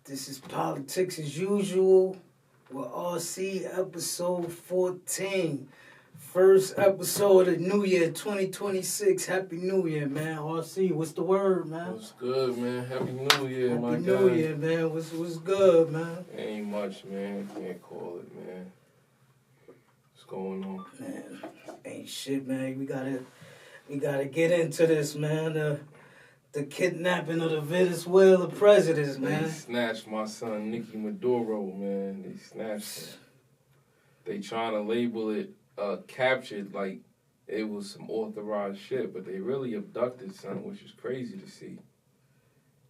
This is Politics as Usual with RC episode 14. First episode of the New Year 2026. Happy New Year, man. RC, what's the word, man? What's good, man? Happy New Year, Happy my guy. New Year, man. What's good, man? Ain't much, man. Can't call it, man. What's going on? Man, ain't shit, man. We gotta get into this, man. The kidnapping of the Venezuela presidents, man. They snatched my son, Nicolas Maduro, man. They snatched him. They trying to label it captured like it was some authorized shit, but they really abducted son, which is crazy to see.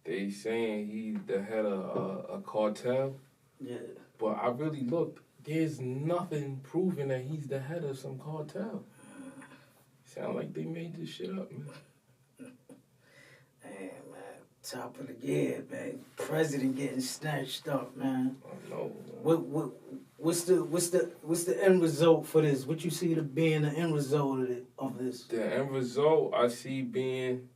They saying he's the head of a cartel. Yeah. But I really looked. There's nothing proving that he's the head of some cartel. Sound like they made this shit up, man. Man, top of the year, man. President getting snatched up, man. I know. Man. What's the end result for this? What you see being the end result of this? The end result I see being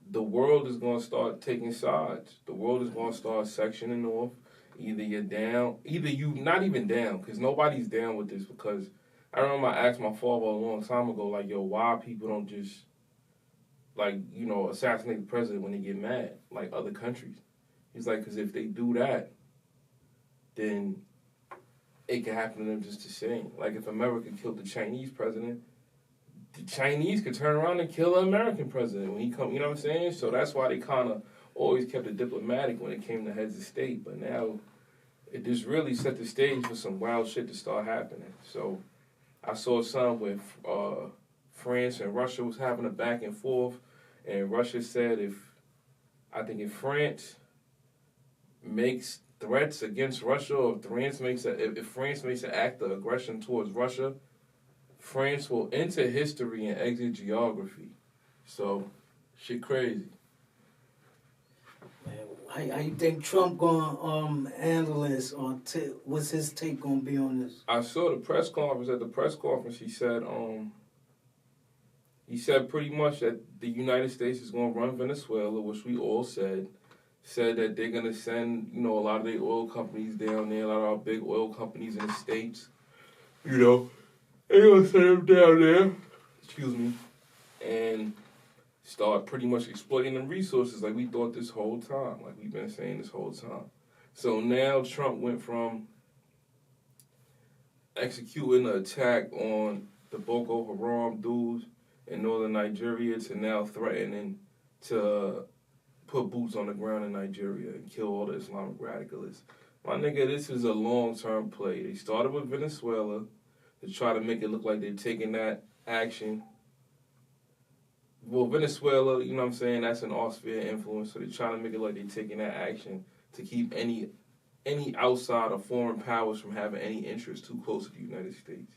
the world is going to start taking sides. The world is going to start sectioning off. Either you're down, either you not even down, because nobody's down with this. Because I remember I asked my father a long time ago, like, yo, why people don't just, like, you know, assassinate the president when they get mad, like other countries. He's like, because if they do that, then it can happen to them just the same. Like, if America killed the Chinese president, the Chinese could turn around and kill the American president when he come, you know what I'm saying? So that's why they kind of always kept it diplomatic when it came to heads of state. But now, it just really set the stage for some wild shit to start happening. So I saw something where France and Russia was having a back and forth, and Russia said if France makes threats against Russia, or if France makes an act of aggression towards Russia, France will enter history and exit geography. So, shit crazy. Man, how you think Trump gonna handle this, or what's his take gonna be on this? I saw the press conference. At the press conference, he said pretty much that the United States is going to run Venezuela, which we all said that they're going to send, you know, a lot of the oil companies down there, a lot of our big oil companies in the States, you know, they're going to send them down there, and start pretty much exploiting the resources like we thought this whole time, like we've been saying this whole time. So now Trump went from executing an attack on the Boko Haram dudes in northern Nigeria to now threatening to put boots on the ground in Nigeria and kill all the Islamic radicalists. My nigga, this is a long-term play. They started with Venezuela to try to make it look like they're taking that action. Well, Venezuela, you know what I'm saying, that's an all-sphere influence, so they're trying to make it like they're taking that action to keep any outside or foreign powers from having any interest too close to the United States.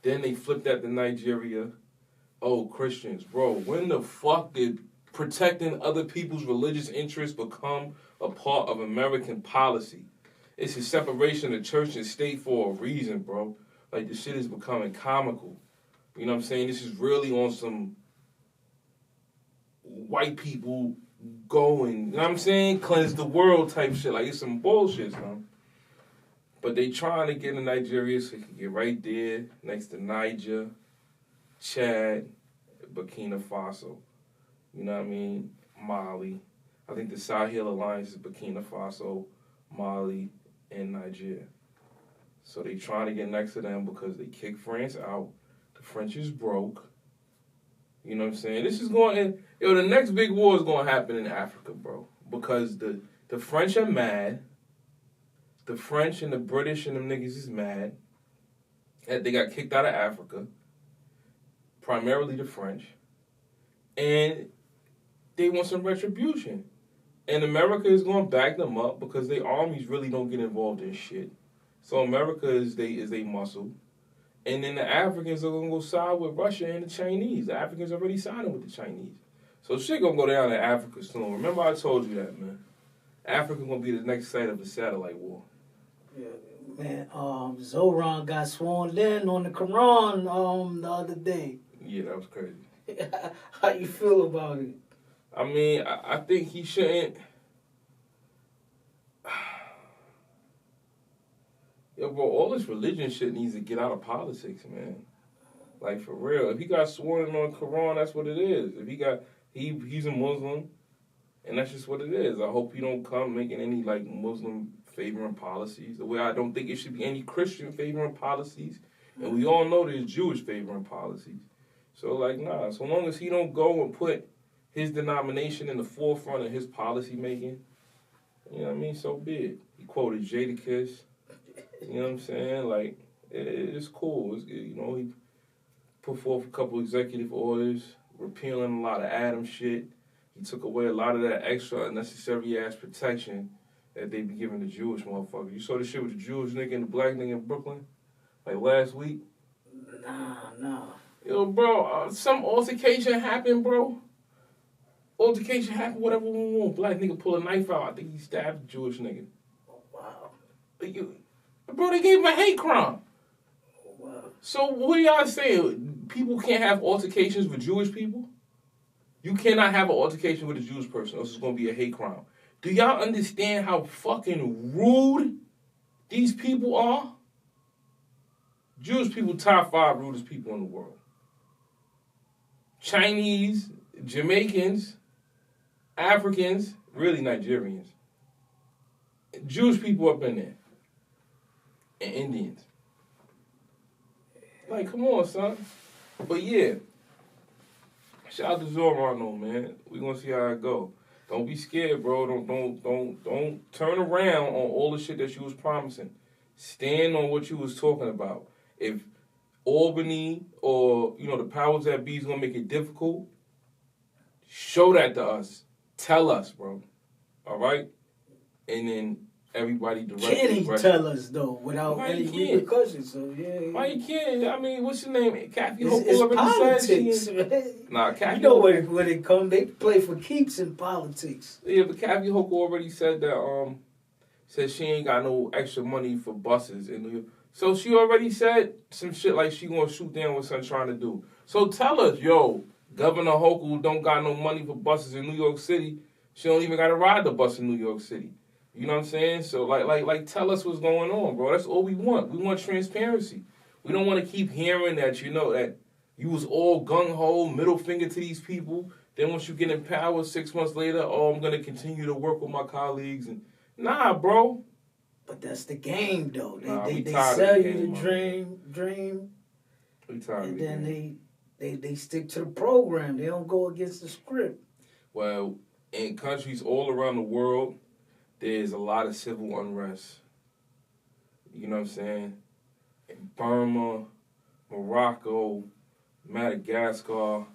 Then they flipped that to Nigeria. Oh, Christians, bro, when the fuck did protecting other people's religious interests become a part of American policy? It's a separation of church and state for a reason, bro. Like, this shit is becoming comical. You know what I'm saying? This is really on some white people going, you know what I'm saying, cleanse the world type shit. Like, it's some bullshit, son. But they trying to get in Nigeria so they can get right there next to Niger, Chad, Burkina Faso, you know what I mean, Mali. I think the Sahel Alliance is Burkina Faso, Mali, and Niger. So they trying to get next to them because they kicked France out. The French is broke. You know what I'm saying? This is going, the next big war is going to happen in Africa, bro. Because the French are mad. The French and the British and them niggas is mad that they got kicked out of Africa. Primarily the French, and they want some retribution. And America is going to back them up because their armies really don't get involved in shit. So America is they muscle. And then the Africans are going to go side with Russia and the Chinese. The Africans already siding with the Chinese. So shit going to go down in Africa soon. Remember I told you that, man. Africa going to be the next site of a satellite war. Yeah, man, ZOHRAN got sworn in on the Quran the other day. Yeah, that was crazy. How you feel about it? I mean, I think he shouldn't. Yo, bro, all this religion shit needs to get out of politics, man. Like, for real. If he got sworn in on Quran, that's what it is. If he's a Muslim, and that's just what it is. I hope you don't come making any, like, Muslim favoring policies. The way I don't think it should be any Christian favoring policies. And we all know there's Jewish favoring policies. So, like, nah. So long as he don't go and put his denomination in the forefront of his policy making, you know what I mean? So be it. He quoted Jadakiss. You know what I'm saying? Like, it's cool. You know, he put forth a couple executive orders, repealing a lot of Adam shit. He took away a lot of that extra unnecessary ass protection that they be giving the Jewish motherfuckers. You saw the shit with the Jewish nigga and the black nigga in Brooklyn? Like last week? Nah. Yo, bro, some altercation happened, bro. Altercation happened, whatever we want. Black nigga pull a knife out. I think he stabbed the Jewish nigga. Oh, wow. Bro, they gave him a hate crime. Oh, wow. So what are y'all saying? People can't have altercations with Jewish people? You cannot have an altercation with a Jewish person, or it's going to be a hate crime. Do y'all understand how fucking rude these people are? Jewish people, top 5 rudest people in the world. Chinese, Jamaicans, Africans, really Nigerians. Jewish people up in there. And Indians. Like, come on, son. But yeah. Shout out to ZOHRAN though, man. We gonna see how it go. Don't be scared, bro. Don't turn around on all the shit that you was promising. Stand on what you was talking about. If Albany or, you know, the powers that be is gonna make it difficult, show that to us. Tell us, bro. All right? And then everybody directly. Can he tell us, though, without Why any he can't? repercussions? So, yeah. Why you can't? I mean, what's your name? Kathy Hochul It's already politics, said man. Nah, Kathy You know Hochul- when it come, they play for keeps in politics. Yeah, but Kathy Hochul already said that, said she ain't got no extra money for buses in New York. So she already said some shit like she gonna shoot down what son trying to do. So tell us, yo, Governor Hochul don't got no money for buses in New York City. She don't even got to ride the bus in New York City. You know what I'm saying? So like, tell us what's going on, bro. That's all we want. We want transparency. We don't want to keep hearing that, you know, that you was all gung-ho, middle finger to these people. Then once you get in power, 6 months later, oh, I'm going to continue to work with my colleagues. And nah, bro. But that's the game, though. They tired sell of the you game, the dream, We tired and of the then game. they stick to the program. They don't go against the script. Well, in countries all around the world, there's a lot of civil unrest. You know what I'm saying? In Burma, Morocco, Madagascar,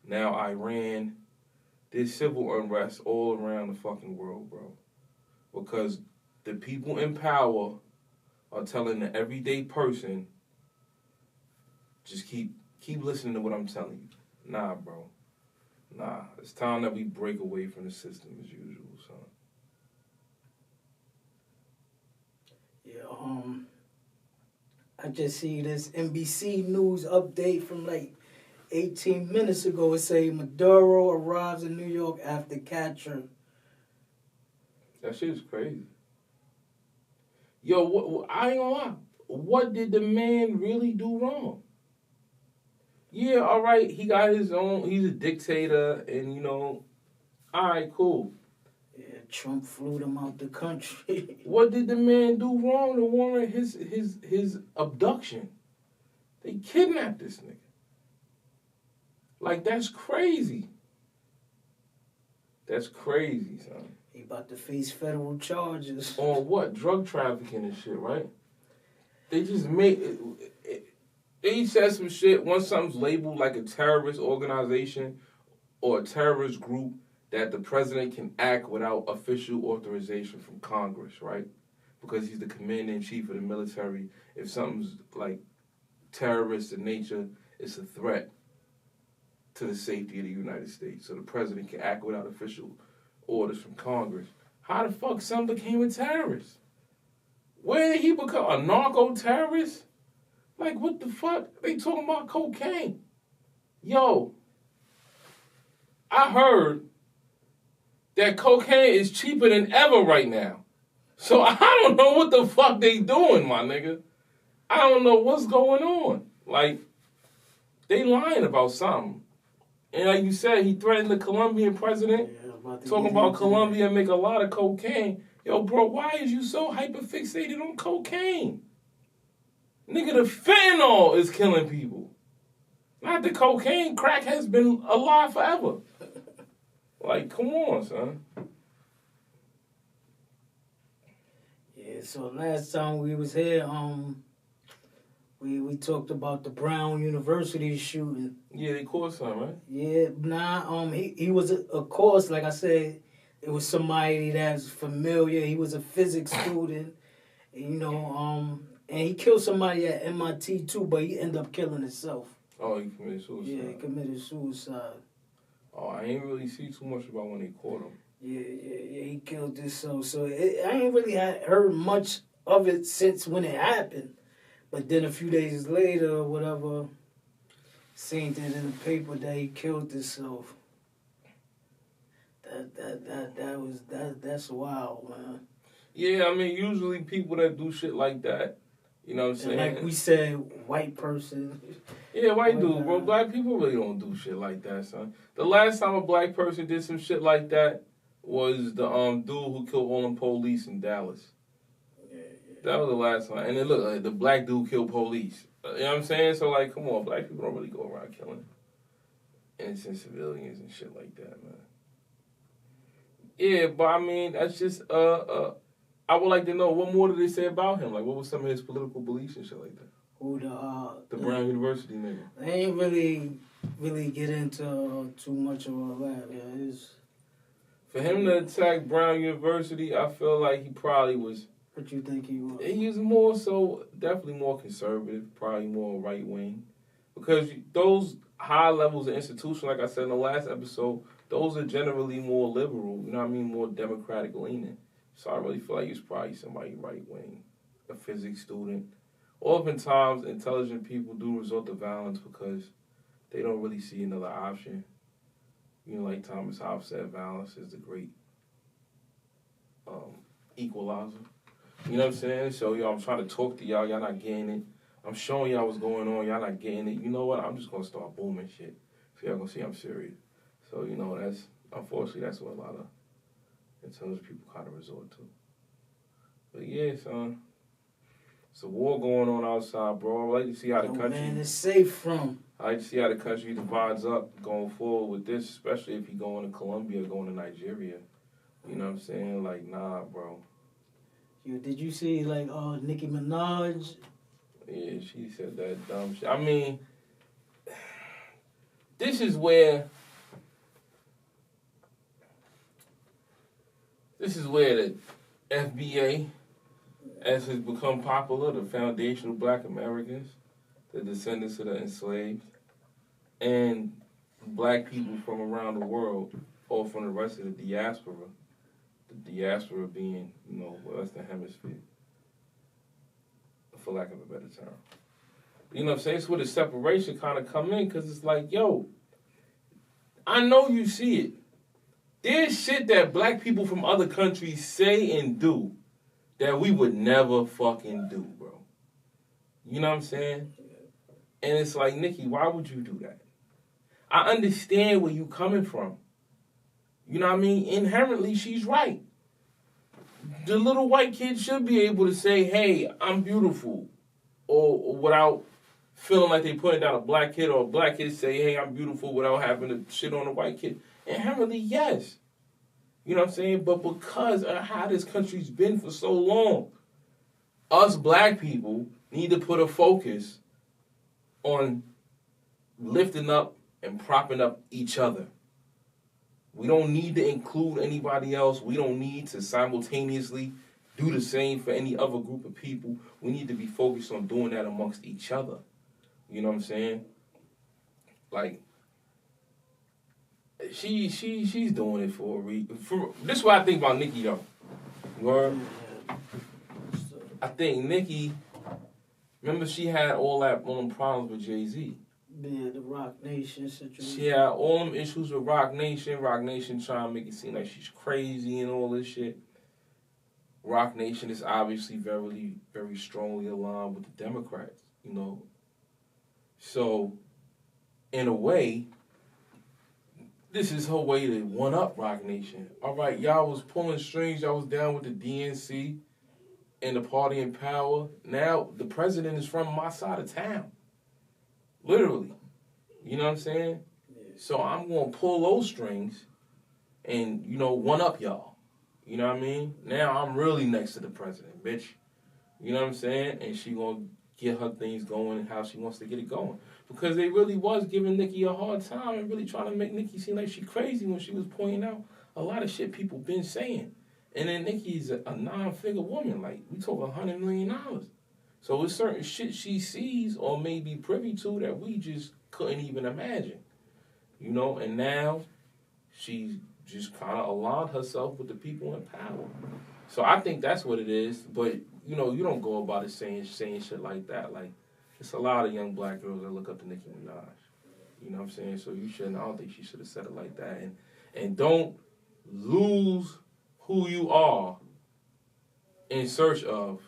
now Iran. There's civil unrest all around the fucking world, bro. Because the people in power are telling the everyday person, just keep listening to what I'm telling you. Nah, bro. Nah. It's time that we break away from the system as usual, son. Yeah, I just see this NBC News update from like 18 minutes ago. It say Maduro arrives in New York after capture. That shit is crazy. Yo, I ain't gonna lie. What did the man really do wrong? Yeah, all right, he got his own, he's a dictator, and, you know, all right, cool. Yeah, Trump flew them out the country. What did the man do wrong to warrant his abduction? They kidnapped this nigga. Like, that's crazy. That's crazy, son. He about to face federal charges. On what? Drug trafficking and shit, right? They just made it. They said some shit. Once something's labeled like a terrorist organization or a terrorist group, that the president can act without official authorization from Congress, right? Because he's the commander-in-chief of the military. If something's like terrorist in nature, it's a threat to the safety of the United States. So the president can act without official orders from Congress. How the fuck some became a terrorist? Where did he become a narco-terrorist? Like, what the fuck? They talking about cocaine. Yo, I heard that cocaine is cheaper than ever right now. So I don't know what the fuck they doing, my nigga. I don't know what's going on. Like, they lying about something. And like you said, he threatened the Colombian president, talking about Colombia make a lot of cocaine. Yo, bro, why is you so hyperfixated on cocaine? Nigga, the fentanyl is killing people. Not the cocaine. Crack has been alive forever. Like, come on, son. Yeah, so last time we was here, we talked about the Brown University shooting. Yeah, they caught some, right? Yeah, he was of course, like I said, it was somebody that's familiar. He was a physics student, and he killed somebody at MIT too, but he ended up killing himself. Oh, he committed suicide. Yeah, he committed suicide. Oh, I ain't really see too much about when they caught him. Yeah, he killed himself. So I ain't really heard much of it since when it happened. But then a few days later, or whatever, seen it in the paper that he killed himself. That's wild, man. Yeah, I mean, usually people that do shit like that, you know what I'm saying? And like we said, white person. Yeah, white dude, bro. Black people really don't do shit like that, son. The last time a black person did some shit like that was the dude who killed all them police in Dallas. That was the last time. And then look, like, the black dude killed police. You know what I'm saying? So, like, come on, black people don't really go around killing innocent civilians and shit like that, man. Yeah, but I mean, that's just, I would like to know, what more did they say about him? Like, what was some of his political beliefs and shit like that? Who the Brown University nigga. They ain't really get into too much of all that. Yeah, for him to attack Brown University, I feel like he probably was. What you think he was? He was more so, definitely more conservative, probably more right wing, because those high levels of institution, like I said in the last episode, those are generally more liberal. You know what I mean? More democratic leaning. So I really feel like he's probably somebody right wing, a physics student. Oftentimes, intelligent people do resort to violence because they don't really see another option. You know, like Thomas Hobbes said, violence is the great equalizer. You know what I'm saying? So, I'm trying to talk to y'all. Y'all not getting it. I'm showing y'all what's going on. Y'all not getting it. You know what? I'm just going to start booming shit. So y'all going to see I'm serious. So, unfortunately, that's what a lot of intelligent people kind of resort to. But, yeah, son. It's a war going on outside, bro. I like to see how the country... man, it's safe from. I like to see how the country divides up going forward with this, especially if you going to Colombia or going to Nigeria. You know what I'm saying? Like, nah, bro. Yo, did you see, like, Nicki Minaj? Yeah, she said that dumb shit. I mean, this is where the FBA, as has become popular, the Foundation of Black Americans, the descendants of the enslaved, and black people from around the world, or from the rest of the diaspora. The diaspora being, Western Hemisphere, for lack of a better term. You know what I'm saying? It's where the separation kind of come in, because it's like, yo, I know you see it. There's shit that black people from other countries say and do that we would never fucking do, bro. You know what I'm saying? And it's like, Nikki, why would you do that? I understand where you coming from. You know what I mean? Inherently, she's right. The little white kid should be able to say, hey, I'm beautiful. Or without feeling like they putting down a black kid, or a black kid say, hey, I'm beautiful, without having to shit on a white kid. Inherently, yes. You know what I'm saying? But because of how this country's been for so long, us black people need to put a focus on lifting up and propping up each other. We don't need to include anybody else. We don't need to simultaneously do the same for any other group of people. We need to be focused on doing that amongst each other. You know what I'm saying? Like, she's doing it for a reason. This is what I think about Nicki, though. Word. I think Nicki, remember she had all them problems with Jay-Z. Yeah, the Rock Nation situation. She had all them issues with Rock Nation. Rock Nation trying to make it seem like she's crazy and all this shit. Rock Nation is obviously very, very strongly aligned with the Democrats, you know. So, in a way, this is her way to one-up Rock Nation. All right, y'all was pulling strings, y'all was down with the DNC and the party in power. Now, the president is from my side of town. Literally. You know what I'm saying? So I'm going to pull those strings and, you know, one-up y'all. You know what I mean? Now I'm really next to the president, bitch. You know what I'm saying? And she going to get her things going and how she wants to get it going. Because they really was giving Nikki a hard time and really trying to make Nikki seem like she crazy when she was pointing out a lot of shit people been saying. And then Nikki's a non-figure woman. Like, we talk $100 million. So it's certain shit she sees or may be privy to that we just couldn't even imagine. You know, and now she just kind of aligned herself with the people in power. So I think that's what it is. But, you know, you don't go about it saying shit like that. Like, it's a lot of young black girls that look up to Nicki Minaj. You know what I'm saying? So you shouldn't, I don't think she should have said it like that. And don't lose who you are in search of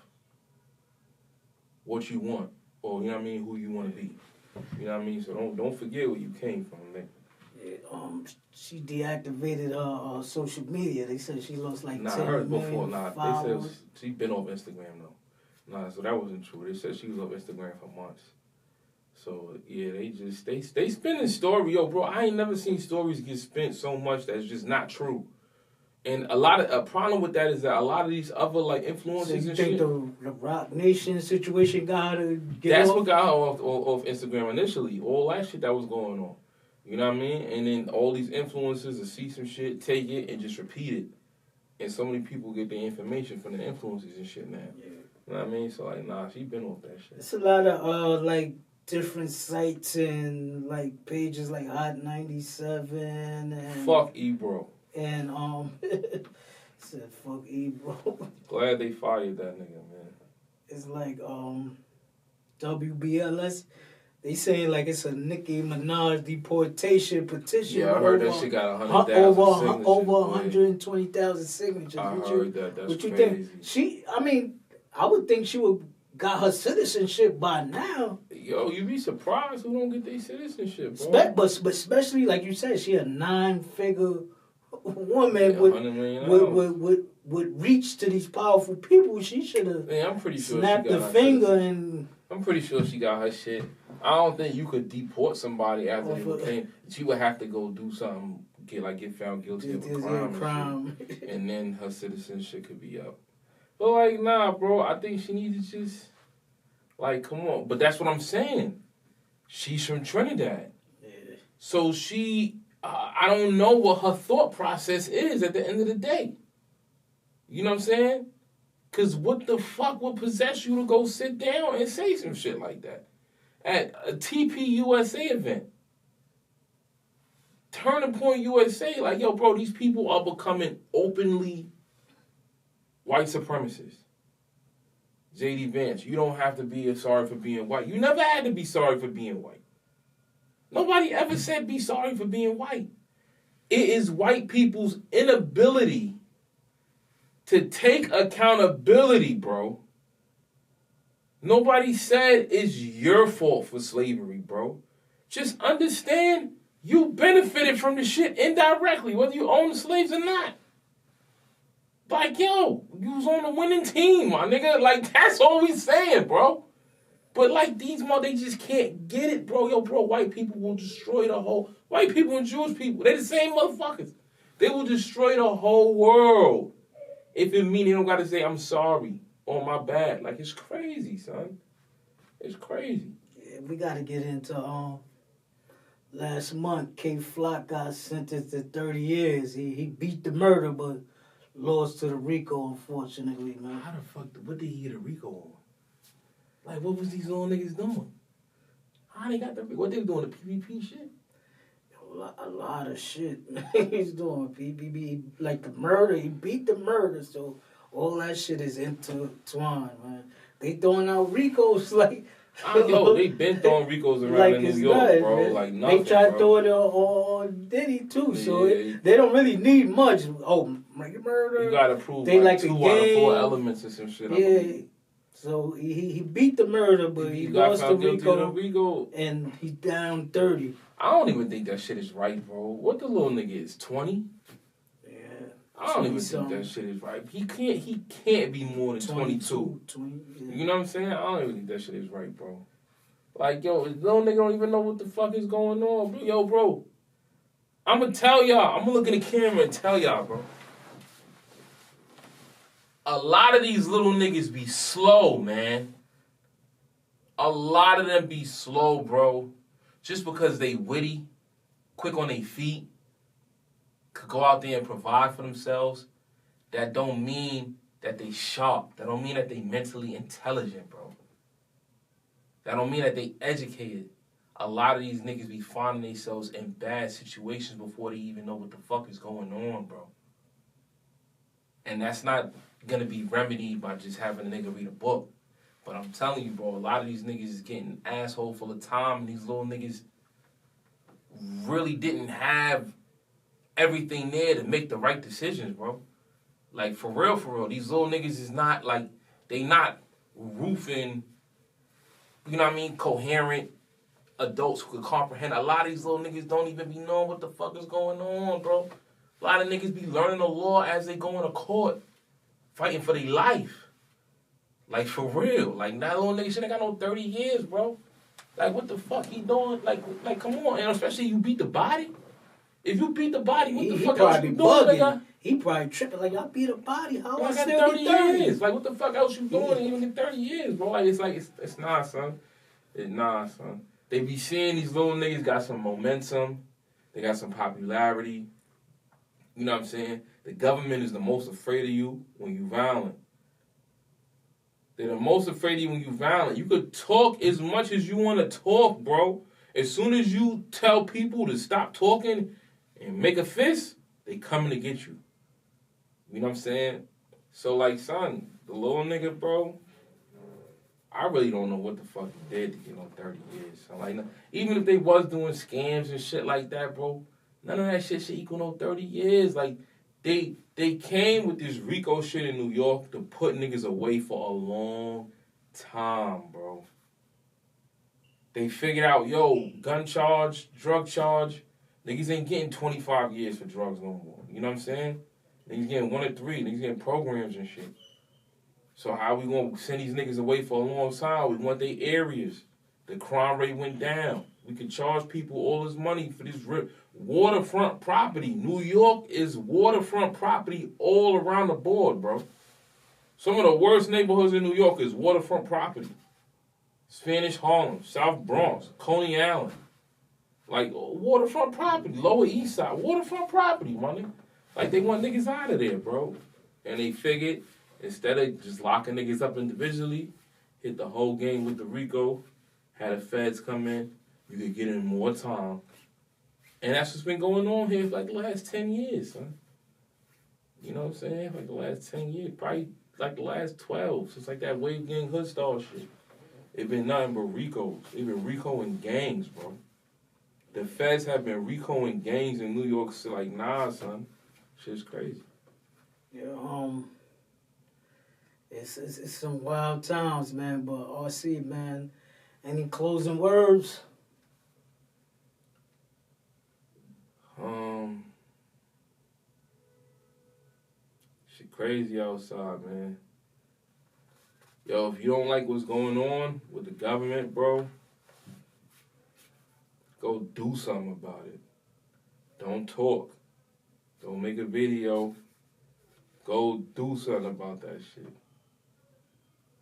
what you want. Or, you know what I mean, who you want to be. You know what I mean? So don't forget where you came from, man. She deactivated her social media. They said she lost like 10 I heard million before. followers. They said she been off Instagram though. So that wasn't true. They said she was off Instagram for months. So yeah, they spinning story, yo, bro. I ain't never seen stories get spent so much that's just not true. And a problem with that is that a lot of these other like influencers So you and think shit. the Rock Nation situation got her to get That's off? what got her off Instagram initially. All that shit that was going on. You know what I mean? And then all these influencers will see some shit, take it, and just repeat it. And so many people get their information from the influencers and shit now. Yeah. You know what I mean? So, like, nah, she been off that shit. It's a lot of, like, different sites and, like, pages like Hot 97 and... Fuck Ebro. And, said fuck Ebro. Glad they fired that nigga, man. It's like, WBLS... They saying like it's a Nicki Minaj deportation petition. Yeah, I heard that shit got 100,000 signatures. Over 120,000 signatures. I heard that. That's what you crazy. Think? I would think she would got her citizenship by now. Yo, you be surprised who don't get their citizenship, bro. But especially like you said, she a 9-figure woman yeah, with reach to these powerful people. She should have I'm pretty sure snapped she got the her finger citizenship. and. I'm pretty sure she got her shit. I don't think you could deport somebody after they became. She would have to go do something, get found guilty of a crime. And, shit. And then her citizenship could be up. But like, nah, bro. I think she needs to just like, come on. But that's what I'm saying. She's from Trinidad, so she. I don't know what her thought process is at the end of the day. You know what I'm saying? Because what the fuck would possess you to go sit down and say some shit like that? At a TPUSA event. Turning Point USA, like, yo, bro, these people are becoming openly white supremacists. J.D. Vance, you don't have to be sorry for being white. You never had to be sorry for being white. Nobody ever said be sorry for being white. It is white people's inability to take accountability, bro. Nobody said it's your fault for slavery, bro. Just understand you benefited from the shit indirectly, whether you own the slaves or not. Like, yo, you was on the winning team, my nigga. Like, that's all we saying, bro. But, like, these they just can't get it, bro. Yo, bro, white people will destroy the whole... White people and Jewish people, they the same motherfuckers. They will destroy the whole world. If it mean they don't got to say, I'm sorry, or my bad. Like, it's crazy, son. It's crazy. Yeah, we got to get into, last month, K. Flock got sentenced to 30 years. He beat the murder, but lost to the RICO, unfortunately, man. How the fuck, what did he get a RICO on? Like, what was these little niggas doing? How they got the RICO? What they doing, the PvP shit? A lot of shit he's doing. PBB, like the murder, he beat the murder, so all that shit is intertwined, man. They throwing out RICOs like... Yo, they been throwing RICOs around like in New York, nuts, bro. Man. Like nothing, they try to bro. throw it on Diddy, too, so Yeah. they don't really need much. Oh, murder. You gotta prove they like like 2 a out of 4 gang. elements or some shit. Yeah. So he beat the murder, but he lost the Rico, and he's down 30. I don't even think that shit is right, bro. What the little nigga is, 20? Yeah. I don't even think that shit is right. He can't be more than 22. 20, yeah. You know what I'm saying? I don't even think that shit is right, bro. Like, yo, little nigga don't even know what the fuck is going on. Yo, bro. I'm gonna tell y'all. I'm gonna look in the camera and tell y'all, bro. A lot of these little niggas be slow, man. A lot of them be slow, bro. Just because they witty, quick on their feet, could go out there and provide for themselves, that don't mean that they sharp. That don't mean that they mentally intelligent, bro. That don't mean that they educated. A lot of these niggas be finding themselves in bad situations before they even know what the fuck is going on, bro. And that's not gonna be remedied by just having a nigga read a book. But I'm telling you, bro, a lot of these niggas is getting asshole full of time, and these little niggas really didn't have everything there to make the right decisions, bro. Like, for real, these little niggas is not, like, they not roofing, you know what I mean, coherent adults who could comprehend. A lot of these little niggas don't even be knowing what the fuck is going on, bro. A lot of niggas be learning the law as they go into court, fighting for their life. Like, for real. Like, that little nigga shit ain't got no 30 years, bro. Like, what the fuck he doing? Like, come on. And especially you beat the body. If you beat the body, what the fuck else you doing, nigga? He probably tripping like, I beat a body. How I got still 30 get 30 years? Like, what the fuck else you doing? You even get 30 years, bro. Like, it's nah, son. It's nah, son. They be seeing these little niggas got some momentum. They got some popularity. You know what I'm saying? The government is the most afraid of you when you violent. They're the most afraid of you when you violent. You could talk as much as you want to talk, bro. As soon as you tell people to stop talking and make a fist, they coming to get you. You know what I'm saying? So, like, son, the little nigga, bro, I really don't know what the fuck he did to get on 30 years. So, like, even if they was doing scams and shit like that, bro, none of that shit should equal no 30 years. Like, they came with this RICO shit in New York to put niggas away for a long time, bro. They figured out, yo, gun charge, drug charge, niggas ain't getting 25 years for drugs no more. You know what I'm saying? Niggas getting 1 or 3. Niggas getting programs and shit. So how we gonna send these niggas away for a long time? We want their areas. The crime rate went down. We could charge people all this money for this waterfront property. New York is waterfront property all around the board, bro. Some of the worst neighborhoods in New York is waterfront property. Spanish Harlem, South Bronx, Coney Island. Like, waterfront property, Lower East Side, waterfront property, money. Like, they want niggas out of there, bro. And they figured, instead of just locking niggas up individually, hit the whole game with the RICO, had the feds come in, you could get in more time. And that's what's been going on here for like the last 10 years, son. You know what I'm saying? Like the last 10 years, probably like the last 12, since like that Wave Gang Hood Star shit. It been nothing but RICOs. They been RICOing gangs, bro. The feds have been RICOing gangs in New York. So like, nah, son. Shit's crazy. Yeah, it's some wild times, man. But RC, man, any closing words? Shit crazy outside, man. Yo, if you don't like what's going on with the government, bro, go do something about it. Don't talk. Don't make a video. Go do something about that shit.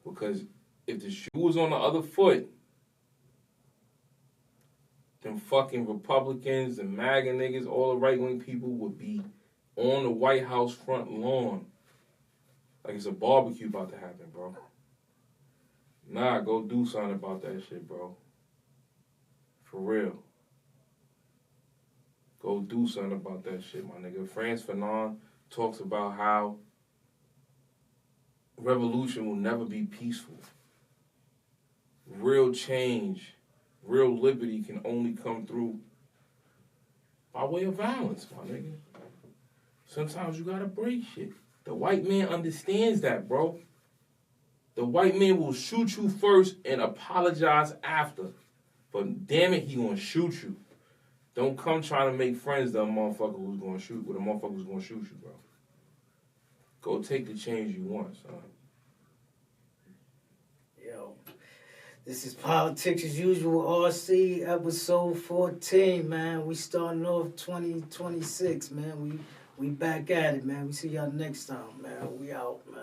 Because if the shoe was on the other foot, them fucking Republicans and MAGA niggas, all the right-wing people would be on the White House front lawn. Like it's a barbecue about to happen, bro. Nah, go do something about that shit, bro. For real. Go do something about that shit, my nigga. Frantz Fanon talks about how revolution will never be peaceful. Real change, real liberty can only come through by way of violence, my nigga. Sometimes you gotta break shit. The white man understands that, bro. The white man will shoot you first and apologize after. But damn it, he gonna shoot you. Don't come trying to make friends with a motherfucker who's gonna shoot you, bro. Go take the change you want, son. Yo, this is Politics as Usual, RC, episode 14, man. We starting off 2026, man. We back at it, man. We see y'all next time, man. We out, man.